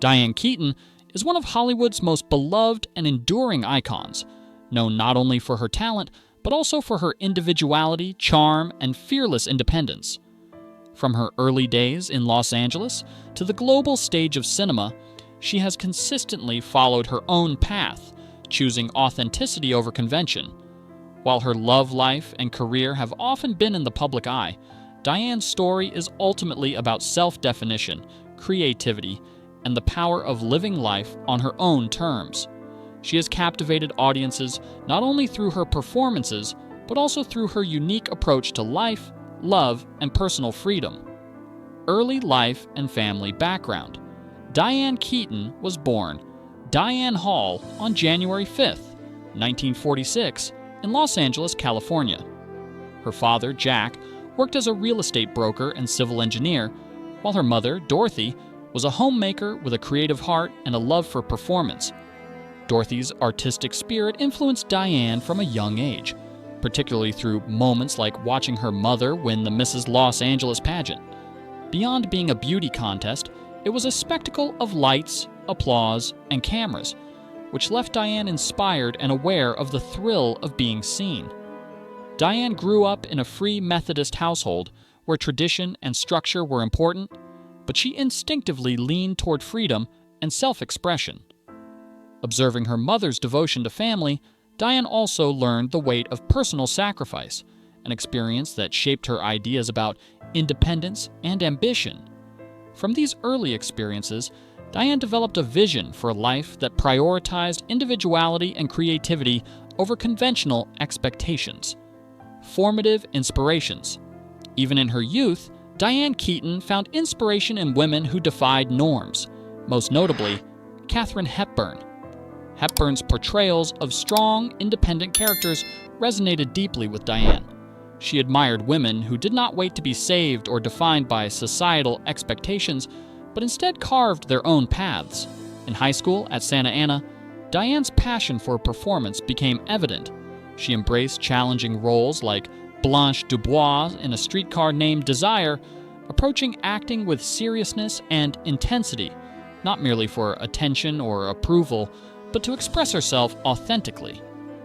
Diane Keaton is one of Hollywood's most beloved and enduring icons, known not only for her talent, but also for her individuality, charm, and fearless independence. From her early days in Los Angeles to the global stage of cinema, she has consistently followed her own path, choosing authenticity over convention. While her love life and career have often been in the public eye, Diane's story is ultimately about self-definition, creativity, and the power of living life on her own terms. She has captivated audiences not only through her performances, but also through her unique approach to life, love, and personal freedom. Early life and family background. Diane Keaton was born Diane Hall on January 5, 1946, in Los Angeles, California. Her father, Jack, worked as a real estate broker and civil engineer, while her mother, Dorothy, was a homemaker with a creative heart and a love for performance. Dorothy's artistic spirit influenced Diane from a young age, particularly through moments like watching her mother win the Mrs. Los Angeles pageant. Beyond being a beauty contest, it was a spectacle of lights, applause, and cameras, which left Diane inspired and aware of the thrill of being seen. Diane grew up in a Free Methodist household where tradition and structure were important, but she instinctively leaned toward freedom and self-expression. Observing her mother's devotion to family, Diane also learned the weight of personal sacrifice, an experience that shaped her ideas about independence and ambition. From these early experiences, Diane developed a vision for a life that prioritized individuality and creativity over conventional expectations. Formative inspirations. Even in her youth, Diane Keaton found inspiration in women who defied norms, most notably Katharine Hepburn. Hepburn's portrayals of strong, independent characters resonated deeply with Diane. She admired women who did not wait to be saved or defined by societal expectations, but instead carved their own paths. In high school at Santa Ana, Diane's passion for performance became evident. She embraced challenging roles like Blanche Dubois in A Streetcar Named Desire, approaching acting with seriousness and intensity, not merely for attention or approval, but to express herself authentically.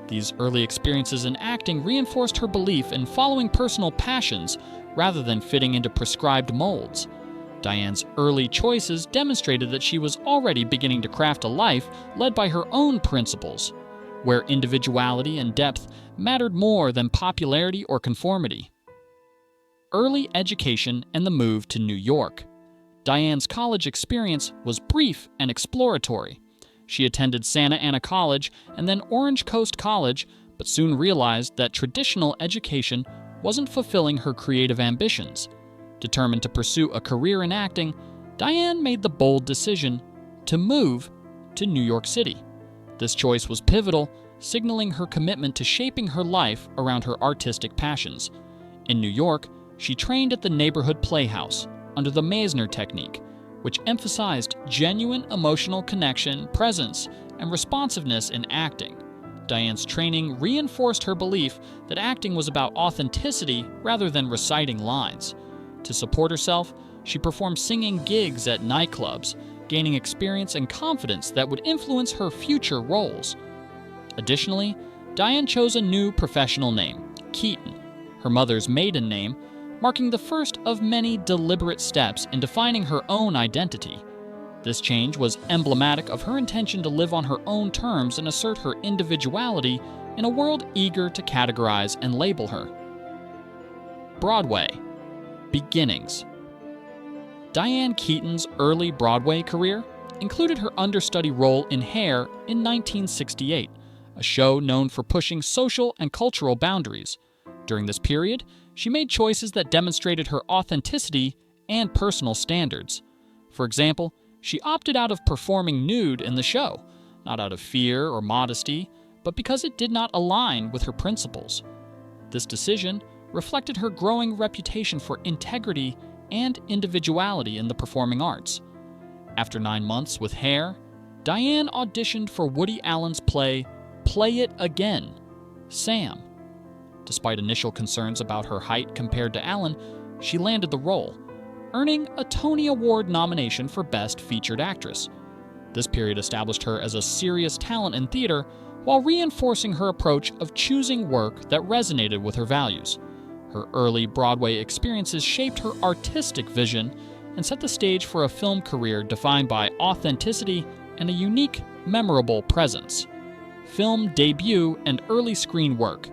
These early experiences in acting reinforced her belief in following personal passions rather than fitting into prescribed molds. Diane's early choices demonstrated that she was already beginning to craft a life led by her own principles, where individuality and depth mattered more than popularity or conformity. Early education and the move to New York. Diane's college experience was brief and exploratory. She attended Santa Ana College and then Orange Coast College, but soon realized that traditional education wasn't fulfilling her creative ambitions. Determined to pursue a career in acting, Diane made the bold decision to move to New York City. This choice was pivotal, signaling her commitment to shaping her life around her artistic passions. In New York, she trained at the Neighborhood Playhouse under the Meisner technique, which emphasized genuine emotional connection, presence, and responsiveness in acting. Diane's training reinforced her belief that acting was about authenticity rather than reciting lines. To support herself, she performed singing gigs at nightclubs, gaining experience and confidence that would influence her future roles. Additionally, Diane chose a new professional name, Keaton, her mother's maiden name, marking the first of many deliberate steps in defining her own identity. This change was emblematic of her intention to live on her own terms and assert her individuality in a world eager to categorize and label her. Broadway. Beginnings. Diane Keaton's early Broadway career included her understudy role in Hair in 1968, a show known for pushing social and cultural boundaries. During this period, she made choices that demonstrated her authenticity and personal standards. For example, she opted out of performing nude in the show, not out of fear or modesty, but because it did not align with her principles. This decision reflected her growing reputation for integrity and individuality in the performing arts. After 9 months with Hair, Diane auditioned for Woody Allen's play Play It Again, Sam. Despite initial concerns about her height compared to Allen, she landed the role, earning a Tony Award nomination for Best Featured Actress. This period established her as a serious talent in theater while reinforcing her approach of choosing work that resonated with her values. Her early Broadway experiences shaped her artistic vision and set the stage for a film career defined by authenticity and a unique, memorable presence. Film debut and early screen work.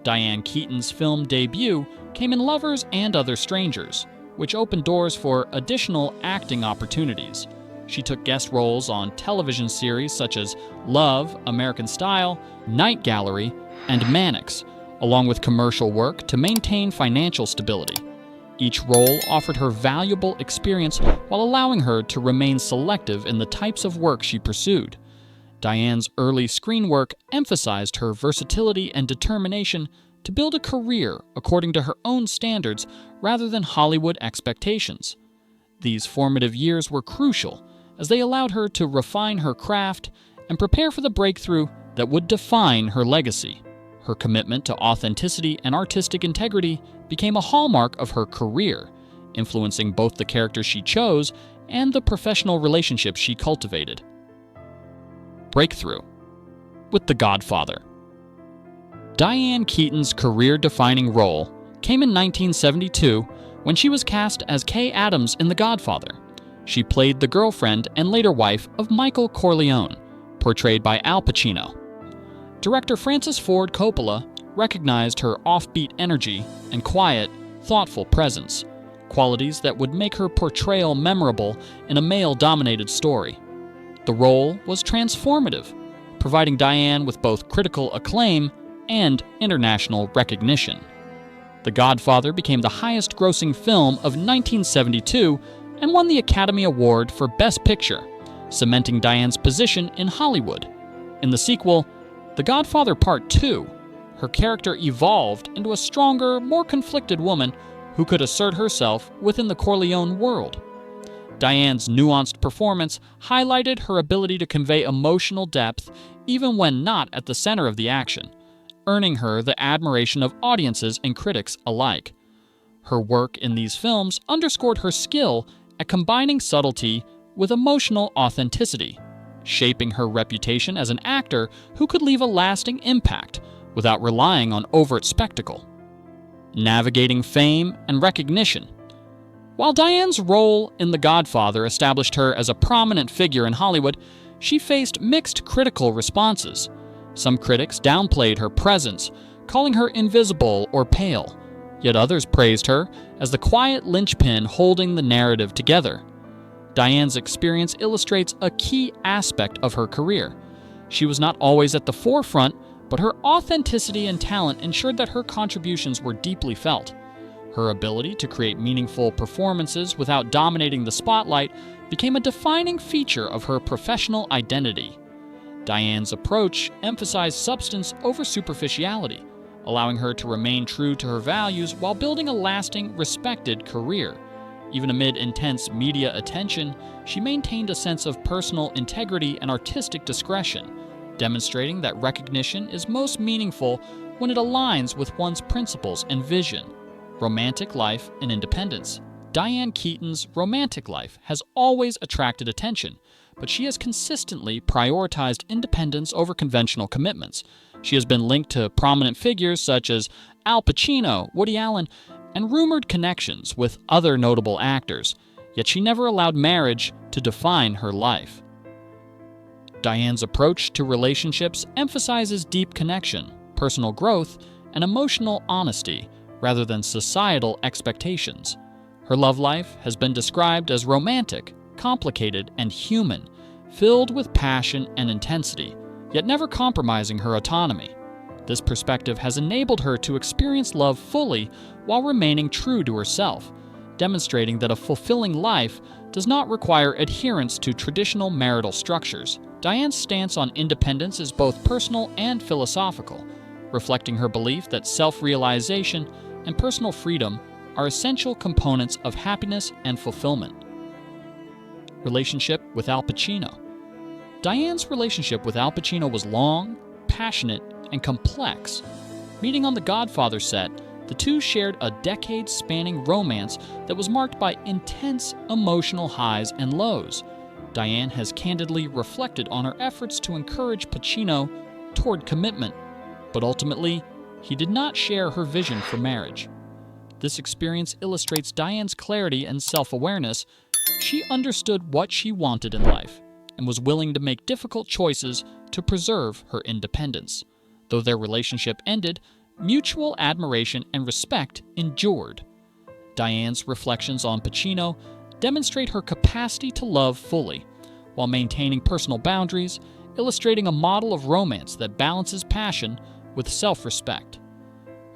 Diane Keaton's film debut came in Lovers and Other Strangers, which opened doors for additional acting opportunities. She took guest roles on television series such as Love, American Style, Night Gallery, and Mannix, along with commercial work to maintain financial stability. Each role offered her valuable experience while allowing her to remain selective in the types of work she pursued. Diane's early screen work emphasized her versatility and determination to build a career according to her own standards rather than Hollywood expectations. These formative years were crucial as they allowed her to refine her craft and prepare for the breakthrough that would define her legacy. Her commitment to authenticity and artistic integrity became a hallmark of her career, influencing both the characters she chose and the professional relationships she cultivated. Breakthrough with The Godfather. Diane Keaton's career-defining role came in 1972 when she was cast as Kay Adams in The Godfather. She played the girlfriend and later wife of Michael Corleone, portrayed by Al Pacino. Director Francis Ford Coppola recognized her offbeat energy and quiet, thoughtful presence, qualities that would make her portrayal memorable in a male-dominated story. The role was transformative, providing Diane with both critical acclaim and international recognition. The Godfather became the highest-grossing film of 1972 and won the Academy Award for Best Picture, cementing Diane's position in Hollywood. In the sequel, The Godfather Part II, her character evolved into a stronger, more conflicted woman who could assert herself within the Corleone world. Diane's nuanced performance highlighted her ability to convey emotional depth even when not at the center of the action, earning her the admiration of audiences and critics alike. Her work in these films underscored her skill at combining subtlety with emotional authenticity, shaping her reputation as an actor who could leave a lasting impact without relying on overt spectacle. Navigating fame and recognition. While Diane's role in The Godfather established her as a prominent figure in Hollywood, she faced mixed critical responses. Some critics downplayed her presence, calling her invisible or pale, yet others praised her as the quiet linchpin holding the narrative together. Diane's experience illustrates a key aspect of her career. She was not always at the forefront, but her authenticity and talent ensured that her contributions were deeply felt. Her ability to create meaningful performances without dominating the spotlight became a defining feature of her professional identity. Diane's approach emphasized substance over superficiality, allowing her to remain true to her values while building a lasting, respected career. Even amid intense media attention, she maintained a sense of personal integrity and artistic discretion, demonstrating that recognition is most meaningful when it aligns with one's principles and vision. Romantic life and independence. Diane Keaton's romantic life has always attracted attention, but she has consistently prioritized independence over conventional commitments. She has been linked to prominent figures such as Al Pacino, Woody Allen, and rumored connections with other notable actors, yet she never allowed marriage to define her life. Diane's approach to relationships emphasizes deep connection, personal growth, and emotional honesty, rather than societal expectations. Her love life has been described as romantic, complicated, and human, filled with passion and intensity, yet never compromising her autonomy. This perspective has enabled her to experience love fully while remaining true to herself, demonstrating that a fulfilling life does not require adherence to traditional marital structures. Diane's stance on independence is both personal and philosophical, reflecting her belief that self-realization and personal freedom are essential components of happiness and fulfillment. Relationship with Al Pacino. Diane's relationship with Al Pacino was long, passionate, and complex. Meeting on the Godfather set, the two shared a decade-spanning romance that was marked by intense emotional highs and lows. Diane has candidly reflected on her efforts to encourage Pacino toward commitment, but ultimately, he did not share her vision for marriage. This experience illustrates Diane's clarity and self-awareness. She understood what she wanted in life and was willing to make difficult choices to preserve her independence. Though their relationship ended, mutual admiration and respect endured. Diane's reflections on Pacino demonstrate her capacity to love fully, while maintaining personal boundaries, illustrating a model of romance that balances passion with self-respect.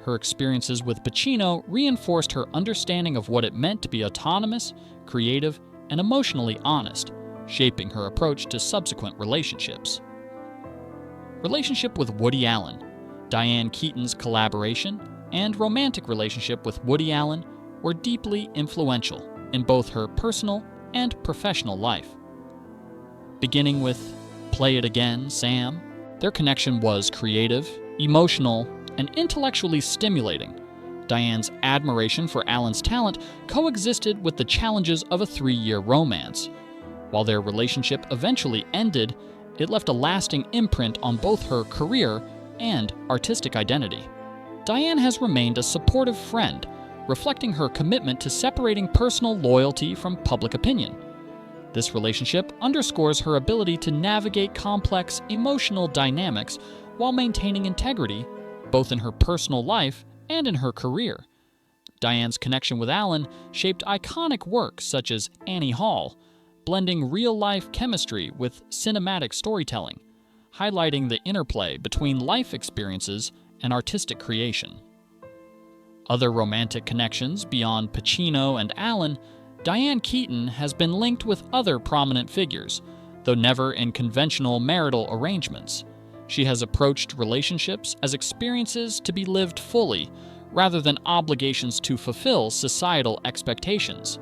Her experiences with Pacino reinforced her understanding of what it meant to be autonomous, creative, and emotionally honest, shaping her approach to subsequent relationships. Relationship with Woody Allen. Diane Keaton's collaboration and romantic relationship with Woody Allen were deeply influential in both her personal and professional life. Beginning with Play It Again, Sam, their connection was creative, emotional, and intellectually stimulating. Diane's admiration for Allen's talent coexisted with the challenges of a 3-year romance. While their relationship eventually ended, it left a lasting imprint on both her career and artistic identity. Diane has remained a supportive friend, reflecting her commitment to separating personal loyalty from public opinion. This relationship underscores her ability to navigate complex emotional dynamics while maintaining integrity, both in her personal life and in her career. Diane's connection with Allen shaped iconic works such as Annie Hall, blending real-life chemistry with cinematic storytelling, highlighting the interplay between life experiences and artistic creation. Other romantic connections beyond Pacino and Allen, Diane Keaton has been linked with other prominent figures, though never in conventional marital arrangements. She has approached relationships as experiences to be lived fully, rather than obligations to fulfill societal expectations.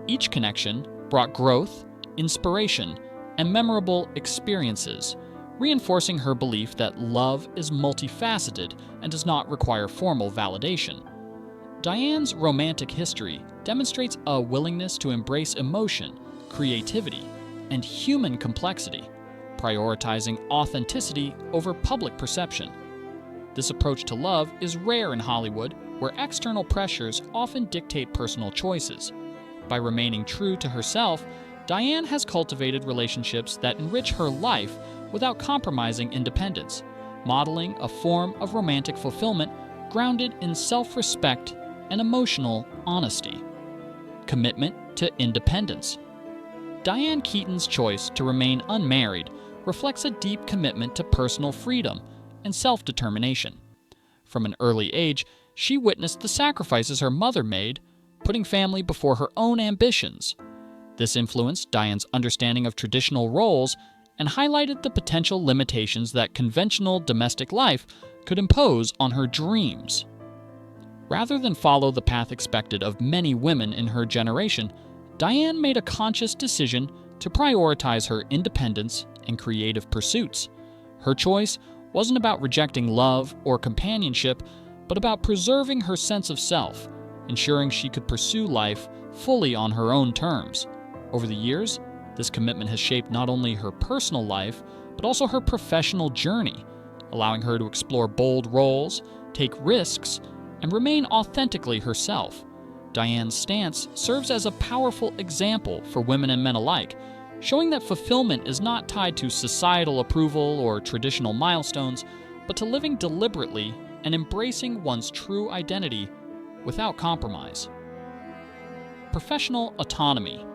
Each connection brought growth, inspiration, and memorable experiences, reinforcing her belief that love is multifaceted and does not require formal validation. Diane's romantic history demonstrates a willingness to embrace emotion, creativity, and human complexity, prioritizing authenticity over public perception. This approach to love is rare in Hollywood, where external pressures often dictate personal choices. By remaining true to herself, Diane has cultivated relationships that enrich her life without compromising independence, modeling a form of romantic fulfillment grounded in self-respect and emotional honesty. Commitment to independence. Diane Keaton's choice to remain unmarried reflects a deep commitment to personal freedom and self-determination. From an early age, she witnessed the sacrifices her mother made, putting family before her own ambitions. This influenced Diane's understanding of traditional roles and highlighted the potential limitations that conventional domestic life could impose on her dreams. Rather than follow the path expected of many women in her generation, Diane made a conscious decision to prioritize her independence and creative pursuits. Her choice wasn't about rejecting love or companionship, but about preserving her sense of self, ensuring she could pursue life fully on her own terms. Over the years, this commitment has shaped not only her personal life, but also her professional journey, allowing her to explore bold roles, take risks, and remain authentically herself. Diane's stance serves as a powerful example for women and men alike, showing that fulfillment is not tied to societal approval or traditional milestones, but to living deliberately and embracing one's true identity without compromise. Professional autonomy.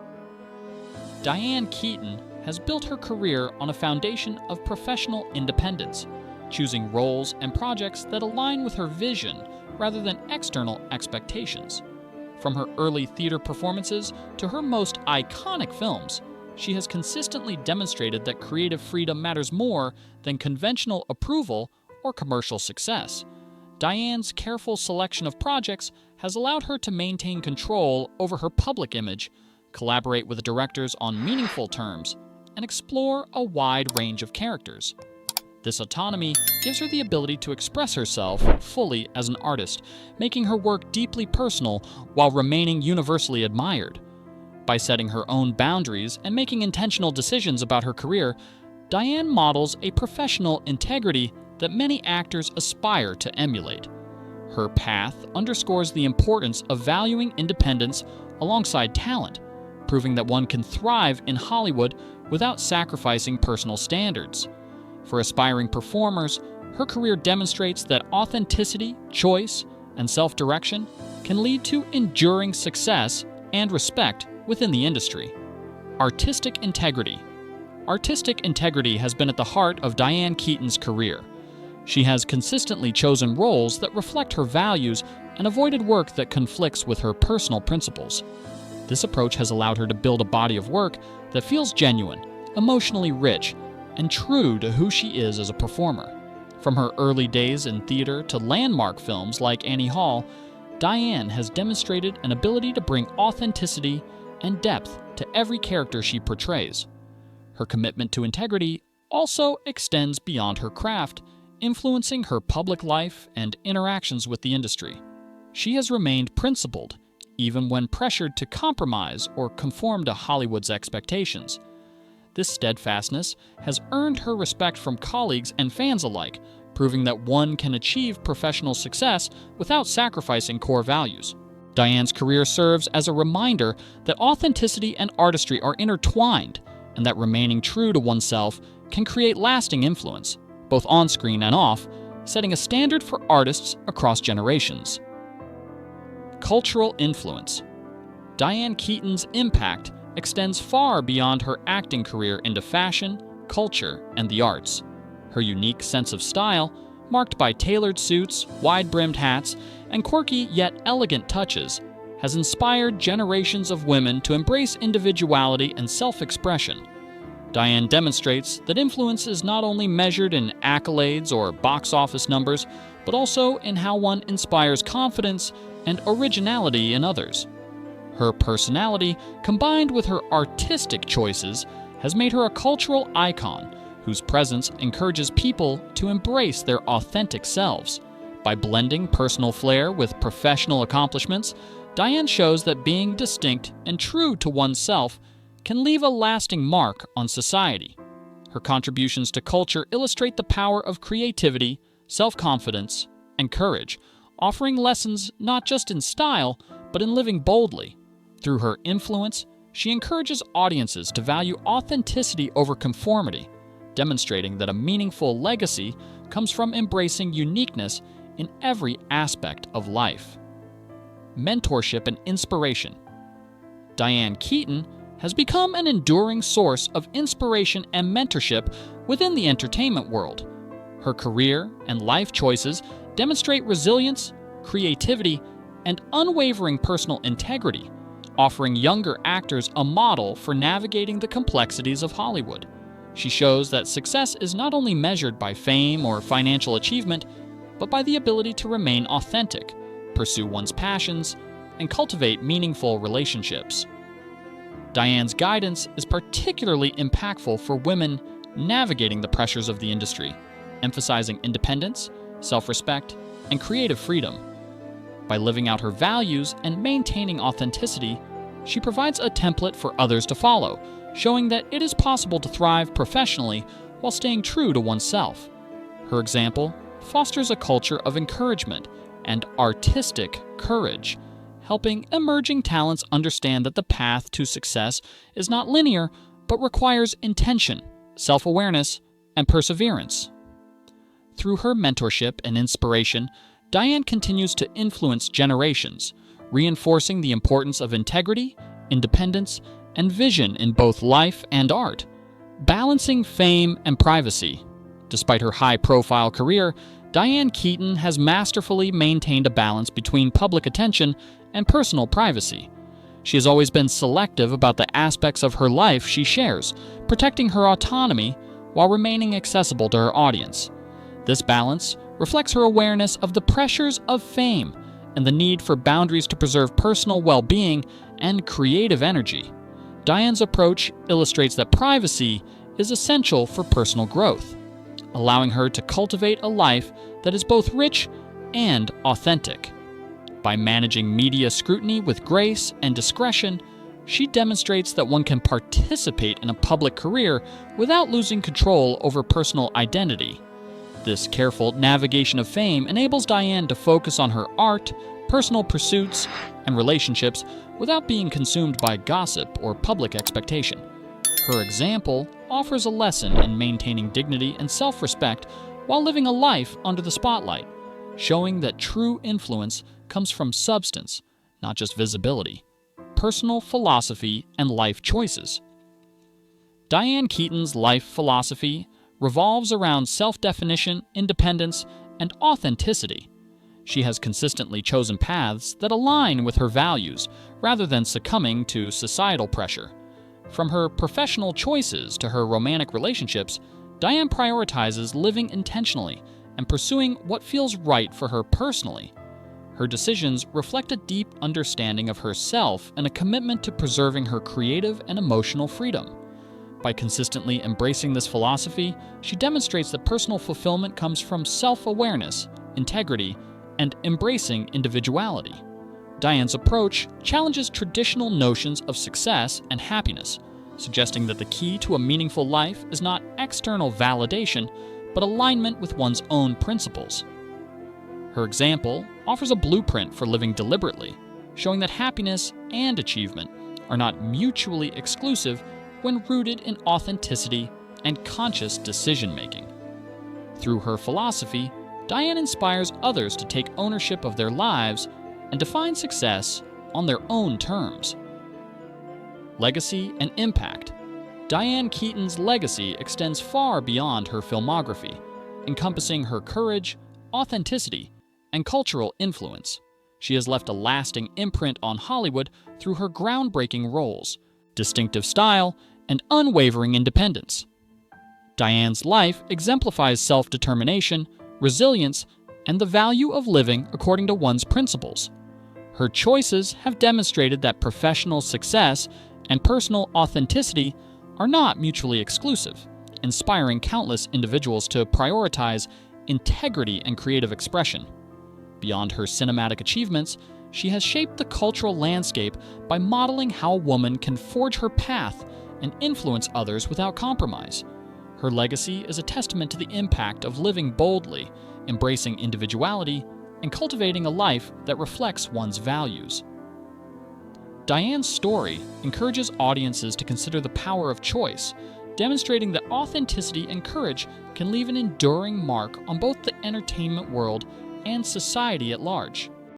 Diane Keaton has built her career on a foundation of professional independence, choosing roles and projects that align with her vision rather than external expectations. From her early theater performances to her most iconic films, she has consistently demonstrated that creative freedom matters more than conventional approval or commercial success. Diane's careful selection of projects has allowed her to maintain control over her public image, collaborate with directors on meaningful terms, and explore a wide range of characters. This autonomy gives her the ability to express herself fully as an artist, making her work deeply personal while remaining universally admired. By setting her own boundaries and making intentional decisions about her career, Diane models a professional integrity that many actors aspire to emulate. Her path underscores the importance of valuing independence alongside talent, proving that one can thrive in Hollywood without sacrificing personal standards. For aspiring performers, her career demonstrates that authenticity, choice, and self-direction can lead to enduring success and respect within the industry. Artistic integrity. Artistic integrity has been at the heart of Diane Keaton's career. She has consistently chosen roles that reflect her values and avoided work that conflicts with her personal principles. This approach has allowed her to build a body of work that feels genuine, emotionally rich, and true to who she is as a performer. From her early days in theater to landmark films like Annie Hall, Diane has demonstrated an ability to bring authenticity and depth to every character she portrays. Her commitment to integrity also extends beyond her craft, influencing her public life and interactions with the industry. She has remained principled, even when pressured to compromise or conform to Hollywood's expectations. This steadfastness has earned her respect from colleagues and fans alike, proving that one can achieve professional success without sacrificing core values. Diane's career serves as a reminder that authenticity and artistry are intertwined, and that remaining true to oneself can create lasting influence, both on-screen and off, setting a standard for artists across generations. Cultural influence. Diane Keaton's impact extends far beyond her acting career into fashion, culture, and the arts. Her unique sense of style, marked by tailored suits, wide-brimmed hats, and quirky yet elegant touches, has inspired generations of women to embrace individuality and self-expression. Diane demonstrates that influence is not only measured in accolades or box office numbers, but also in how one inspires confidence and originality in others. Her personality, combined with her artistic choices, has made her a cultural icon whose presence encourages people to embrace their authentic selves. By blending personal flair with professional accomplishments, Diane shows that being distinct and true to oneself can leave a lasting mark on society. Her contributions to culture illustrate the power of creativity, self-confidence, and courage, offering lessons not just in style, but in living boldly. Through her influence, she encourages audiences to value authenticity over conformity, demonstrating that a meaningful legacy comes from embracing uniqueness in every aspect of life. Mentorship and inspiration. Diane Keaton has become an enduring source of inspiration and mentorship within the entertainment world. Her career and life choices demonstrate resilience, creativity, and unwavering personal integrity, offering younger actors a model for navigating the complexities of Hollywood. She shows that success is not only measured by fame or financial achievement, but by the ability to remain authentic, pursue one's passions, and cultivate meaningful relationships. Diane's guidance is particularly impactful for women navigating the pressures of the industry, emphasizing independence, self-respect, and creative freedom. By living out her values and maintaining authenticity, she provides a template for others to follow, showing that it is possible to thrive professionally while staying true to oneself. Her example fosters a culture of encouragement and artistic courage, helping emerging talents understand that the path to success is not linear, but requires intention, self-awareness, and perseverance. Through her mentorship and inspiration, Diane continues to influence generations, reinforcing the importance of integrity, independence, and vision in both life and art, balancing fame and privacy. Despite her high-profile career, Diane Keaton has masterfully maintained a balance between public attention and personal privacy. She has always been selective about the aspects of her life she shares, protecting her autonomy while remaining accessible to her audience. This balance reflects her awareness of the pressures of fame and the need for boundaries to preserve personal well-being and creative energy. Diane's approach illustrates that privacy is essential for personal growth, allowing her to cultivate a life that is both rich and authentic. By managing media scrutiny with grace and discretion, she demonstrates that one can participate in a public career without losing control over personal identity. This careful navigation of fame enables Diane to focus on her art, personal pursuits, and relationships without being consumed by gossip or public expectation. Her example offers a lesson in maintaining dignity and self-respect while living a life under the spotlight, showing that true influence comes from substance, not just visibility, personal philosophy, and life choices. Diane Keaton's life philosophy revolves around self-definition, independence, and authenticity. She has consistently chosen paths that align with her values rather than succumbing to societal pressure. From her professional choices to her romantic relationships, Diane prioritizes living intentionally and pursuing what feels right for her personally. Her decisions reflect a deep understanding of herself and a commitment to preserving her creative and emotional freedom. By consistently embracing this philosophy, she demonstrates that personal fulfillment comes from self-awareness, integrity, and embracing individuality. Diane's approach challenges traditional notions of success and happiness, suggesting that the key to a meaningful life is not external validation, but alignment with one's own principles. Her example offers a blueprint for living deliberately, showing that happiness and achievement are not mutually exclusive when rooted in authenticity and conscious decision-making. Through her philosophy, Diane inspires others to take ownership of their lives and define success on their own terms. Legacy and impact. Diane Keaton's legacy extends far beyond her filmography, encompassing her courage, authenticity, and cultural influence. She has left a lasting imprint on Hollywood through her groundbreaking roles, distinctive style, and unwavering independence. Diane's life exemplifies self-determination, resilience, and the value of living according to one's principles. Her choices have demonstrated that professional success and personal authenticity are not mutually exclusive, inspiring countless individuals to prioritize integrity and creative expression. Beyond her cinematic achievements, she has shaped the cultural landscape by modeling how a woman can forge her path and influence others without compromise. Her legacy is a testament to the impact of living boldly, embracing individuality, and cultivating a life that reflects one's values. Diane's story encourages audiences to consider the power of choice, demonstrating that authenticity and courage can leave an enduring mark on both the entertainment world and society at large.